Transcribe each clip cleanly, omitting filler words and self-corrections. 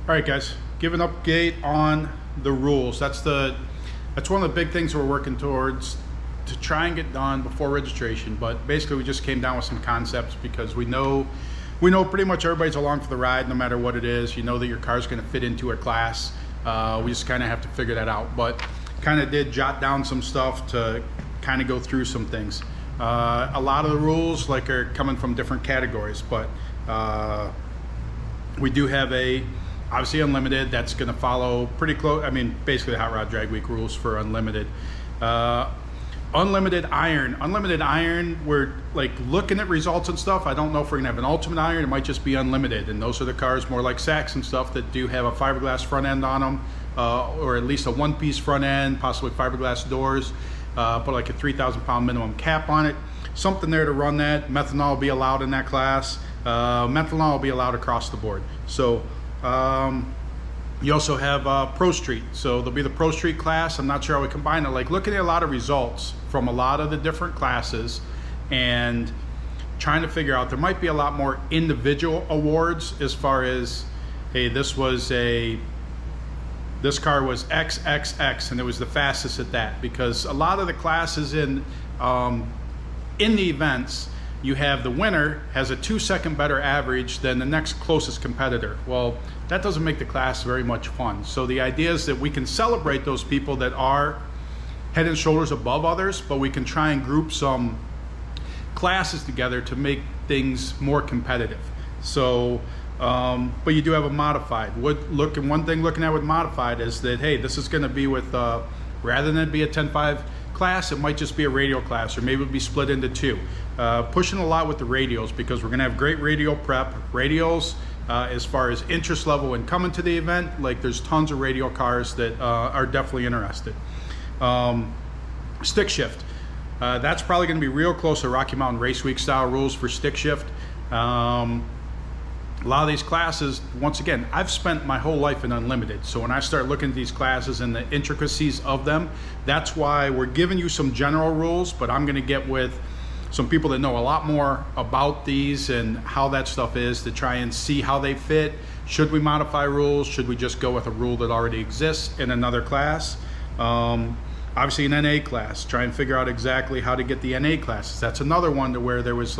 All right, guys, give an update on the rules. That's one of the big things we're working towards to try and get done before registration. But basically, we just came down with some concepts because we know pretty much everybody's along for the ride, no matter what it is. You know that your car's going to fit into a class. We just kind of have to figure that out. But kind of did jot down some stuff to kind of go through some things. A lot of the rules are coming from different categories, but we do have obviously unlimited. That's going to follow pretty close. I mean, basically the Hot Rod Drag Week rules for unlimited. Unlimited iron, we're looking at results and stuff. I don't know if we're gonna have an ultimate iron. It might just be unlimited, and those are the cars more like Saks and stuff that do have a fiberglass front end on them, or at least a one-piece front end, possibly fiberglass doors, put like a 3,000 pound minimum cap on it, something there to run that. Methanol will be allowed in that class. Methanol will be allowed across the board. So you also have Pro Street, so there'll be the Pro Street class. I'm not sure how we combine it. Looking at a lot of results from a lot of the different classes and trying to figure out, there might be a lot more individual awards as far as, hey, this car was XXX and it was the fastest at that, because a lot of the classes in the events, you have the winner has a 2-second better average than the next closest competitor. Well, that doesn't make the class very much fun. So the idea is that we can celebrate those people that are head and shoulders above others, but we can try and group some classes together to make things more competitive. So, but you do have a modified. One thing looking at with modified is that, hey, this is going to be with, rather than be a 10.5 class, it might just be a radial class, or maybe it'll be split into two. Pushing a lot with the radials, because we're going to have great radial prep. Radials, as far as interest level and coming to the event, there's tons of radial cars that are definitely interested. Stick shift, that's probably going to be real close to Rocky Mountain Race Week style rules for stick shift. A lot of these classes, once again, I've spent my whole life in unlimited, so when I start looking at these classes and the intricacies of them, that's why we're giving you some general rules, but I'm going to get with some people that know a lot more about these and how that stuff is, to try and see how they fit. Should we modify rules? Should we just go with a rule that already exists in another class? Obviously an NA class, try and figure out exactly how to get the NA classes. That's another one to where there was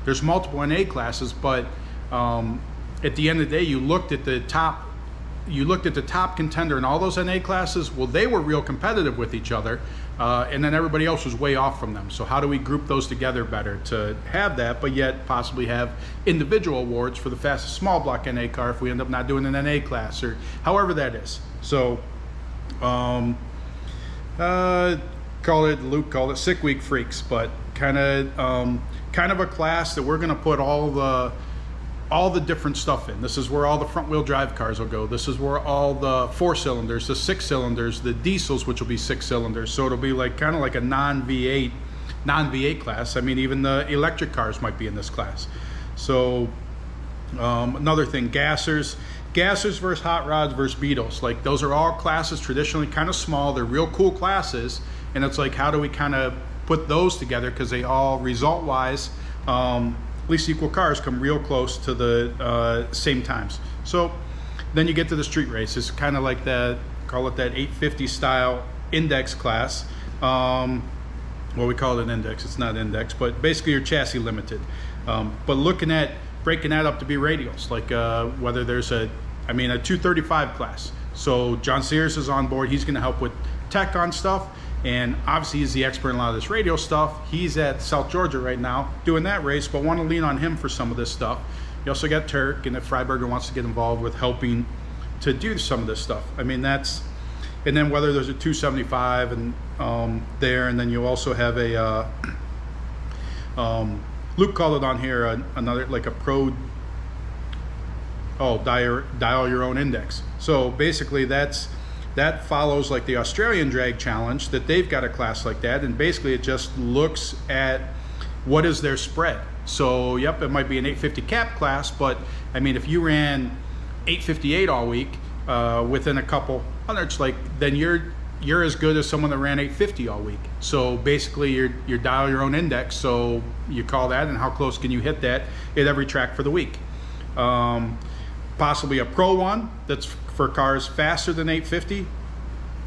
there's multiple NA classes, but at the end of the day, you looked at the top contender in all those NA classes. Well, they were real competitive with each other, and then everybody else was way off from them. So how do we group those together better to have that, but yet possibly have individual awards for the fastest small block NA car if we end up not doing an NA class, or however that is. So Luke called it Sick Week Freaks, but kind of a class that we're going to put all the different stuff in. This is where all the front wheel drive cars will go. This is where all the 4 cylinders, the 6 cylinders, the diesels, which will be 6 cylinders. So it'll be kind of like a non-V8 class. I mean, even the electric cars might be in this class. So another thing, gassers versus hot rods versus Beetles. Those are all classes traditionally kind of small. They're real cool classes, and it's how do we kind of put those together, because they all result-wise, at least equal cars come real close to the same times. So then you get to the street race. It's kind of like call it that 850 style index class. Well, we call it an index. It's not index, but basically your chassis limited. But looking at breaking that up to be radials, whether there's a 235 class. So John Sears is on board. He's going to help with tech on stuff. And obviously he's the expert in a lot of this radio stuff. He's at South Georgia right now doing that race, but want to lean on him for some of this stuff. You also got Turk, and if Freiberger wants to get involved with helping to do some of this stuff. I mean, and then whether there's a 275 and there, and then you also have a, Luke called it on here, another, a pro, dial your own index. So basically that follows the Australian Drag Challenge, that they've got a class like that, and basically it just looks at what is their spread. So yep, it might be an 850 cap class, but I mean, if you ran 858 all week within a couple hundreds, then you're as good as someone that ran 850 all week. So basically you're dial your own index, so you call that, and how close can you hit that at every track for the week. possibly a Pro one that's for cars faster than 850.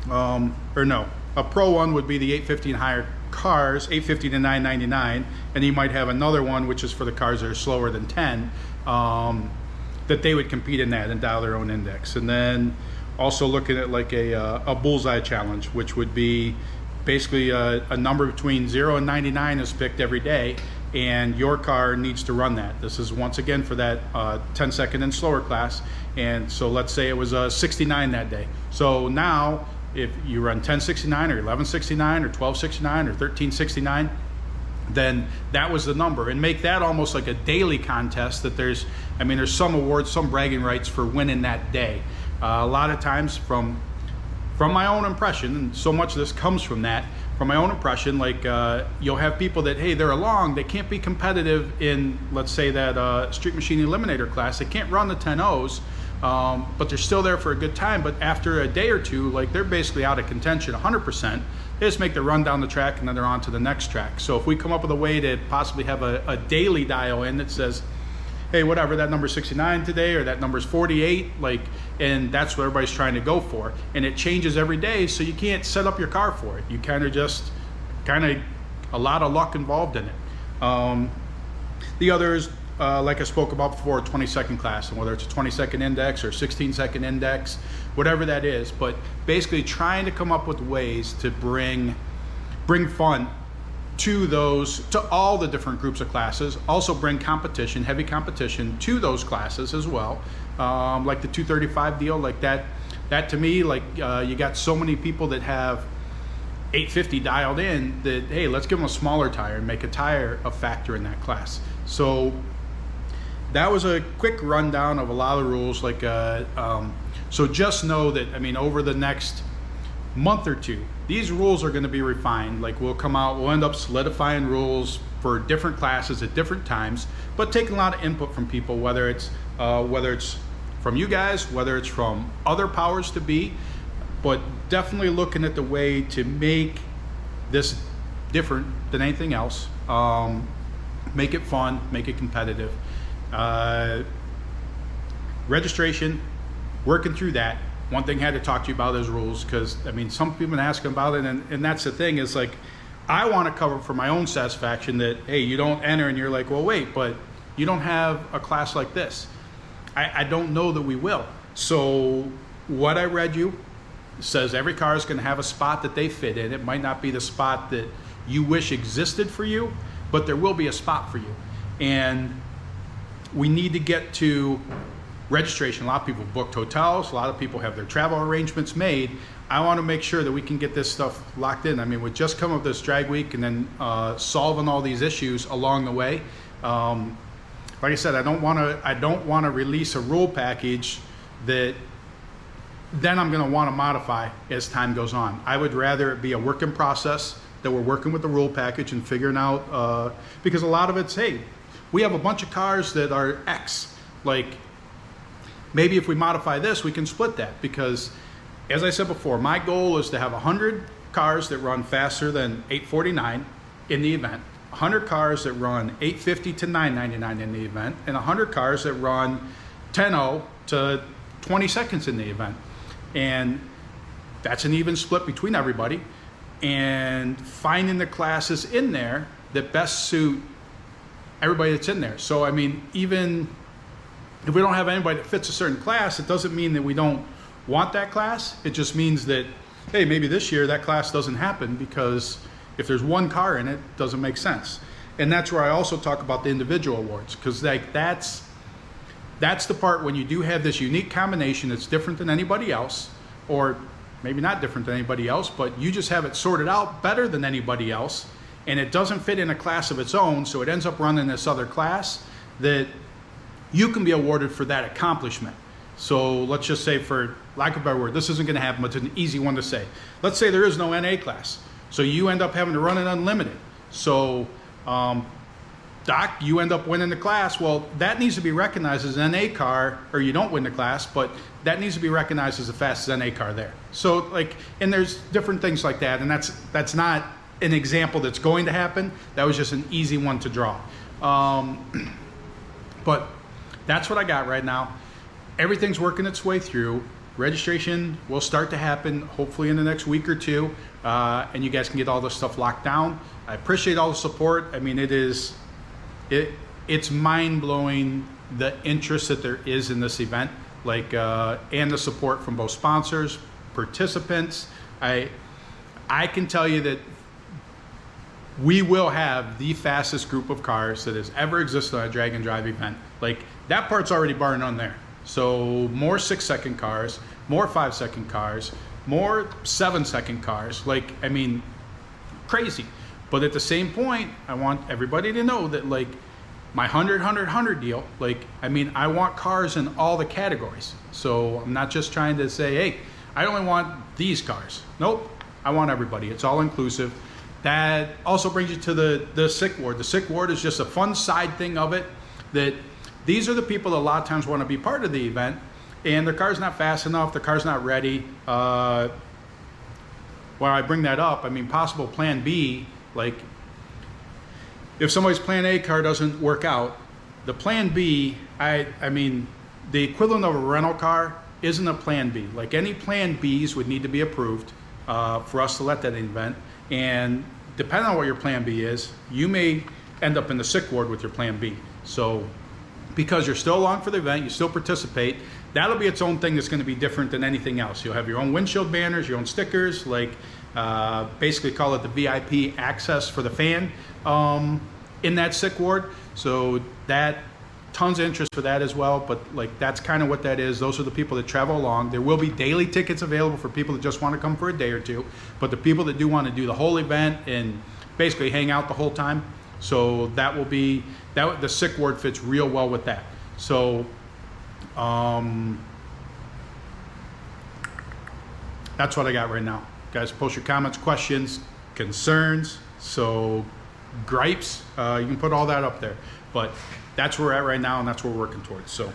Or no, a Pro one would be the 850 and higher cars, 850 to 999, and you might have another one which is for the cars that are slower than 10, that they would compete in that and dial their own index. And then also looking at like a bullseye challenge, which would be basically a number between 0 and 99 is picked every day, and your car needs to run that. This is once again for that 10-second and slower class. And so let's say it was a 69 that day. So now if you run 1069 or 1169 or 1269 or 1369, then that was the number, and make that almost like a daily contest. That there's some awards, some bragging rights for winning that day. A lot of times from my own impression, and so much of this comes from that, from my own impression, like you'll have people that, hey, they're along, they can't be competitive in, let's say that Street Machine Eliminator class, they can't run the 10-0s, but they're still there for a good time. But after a day or two, like they're basically out of contention 100%. They just make the run down the track and then they're on to the next track. So if we come up with a way to possibly have a daily dial in that says, hey, whatever, that number's 69 today, or that number's 48, like, and that's what everybody's trying to go for, and it changes every day, so you can't set up your car for it. You kind of a lot of luck involved in it. The others, like I spoke about before, 20-second class, and whether it's a 20-second index or 16-second index, whatever that is, but basically trying to come up with ways to bring fun to all the different groups of classes. Also bring competition, heavy competition, to those classes as well. Like the 235 deal, like that to me, like you got so many people that have 850 dialed in that, hey, let's give them a smaller tire and make a tire a factor in that class. So that was a quick rundown of a lot of rules. Like so just know that, over the next month or two, these rules are going to be refined. Like we'll end up solidifying rules for different classes at different times, but taking a lot of input from people, whether it's from you guys, whether it's from other powers to be, but definitely looking at the way to make this different than anything else. Make it fun, make it competitive. Registration, working through that. One thing I had to talk to you about is rules, because some people have been asking about it, and that's the thing, is like, I want to cover for my own satisfaction that, hey, you don't enter and you're like, well, wait, but you don't have a class like this. I don't know that we will. So what I read you says every car is going to have a spot that they fit in. It might not be the spot that you wish existed for you, but there will be a spot for you. And we need to get to registration. A lot of people booked hotels, a lot of people have their travel arrangements made. I want to make sure that we can get this stuff locked in. We just come up with this drag week and then solving all these issues along the way. Like I said, I don't want to release a rule package that then I'm going to want to modify as time goes on. I would rather it be a work in process, that we're working with the rule package and figuring out, because a lot of it's, hey, we have a bunch of cars that are X, like, maybe if we modify this, we can split that. Because, as I said before, my goal is to have 100 cars that run faster than 849 in the event, 100 cars that run 850 to 999 in the event, and 100 cars that run 10-0 to 20 seconds in the event. And that's an even split between everybody. And finding the classes in there that best suit everybody that's in there. So, even if we don't have anybody that fits a certain class, it doesn't mean that we don't want that class. It just means that, hey, maybe this year that class doesn't happen, because if there's one car in it, it doesn't make sense. And that's where I also talk about the individual awards, because that's the part when you do have this unique combination that's different than anybody else, or maybe not different than anybody else, but you just have it sorted out better than anybody else, and it doesn't fit in a class of its own, so it ends up running this other class, that you can be awarded for that accomplishment. So let's just say, for lack of a better word, this isn't going to happen, but it's an easy one to say. Let's say there is no NA class, so you end up having to run it unlimited. So Doc, you end up winning the class. Well, that needs to be recognized as an NA car, or you don't win the class, but that needs to be recognized as the fastest NA car there. So like, and there's different things like that, and that's not an example that's going to happen. That was just an easy one to draw. But that's what I got right now. everything's working its way through. Registration will start to happen hopefully in the next week or two, and you guys can get all this stuff locked down. I appreciate all the support. I mean, it's mind-blowing the interest that there is in this event, like and the support from both sponsors, participants. I can tell you that we will have the fastest group of cars that has ever existed on a drag and drive event. Like, that part's already bar none there. So more 6-second cars, more 5-second cars, more 7-second cars. Like, I mean, crazy. But at the same point, I want everybody to know that, like, my 100, 100, 100 deal, like, I mean, I want cars in all the categories. So I'm not just trying to say, hey, I only want these cars. Nope, I want everybody. It's all inclusive. That also brings you to the sick ward. The sick ward is just a fun side thing of it, that these are the people that a lot of times want to be part of the event, and their car's not fast enough, their car's not ready. While I bring that up, I mean, possible plan B, like, if somebody's plan A car doesn't work out, the plan B, I mean, the equivalent of a rental car isn't a plan B. Like, any plan Bs would need to be approved for us to let that event. And depending on what your plan B is, you may end up in the sick ward with your plan B. So, because you're still along for the event, you still participate, that'll be its own thing that's going to be different than anything else. You'll have your own windshield banners, your own stickers, like basically call it the VIP access for the fan in that sick ward. So that, tons of interest for that as well, but like, that's kind of what that is. Those are the people that travel along. There will be daily tickets available for people that just want to come for a day or two, but the people that do want to do the whole event and basically hang out the whole time, so that will be, that the sick ward fits real well with that. So that's what I got right now. Guys, post your comments, questions, concerns, so gripes, you can put all that up there. But that's where we're at right now, and that's what we're working towards. So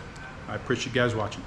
I appreciate you guys watching.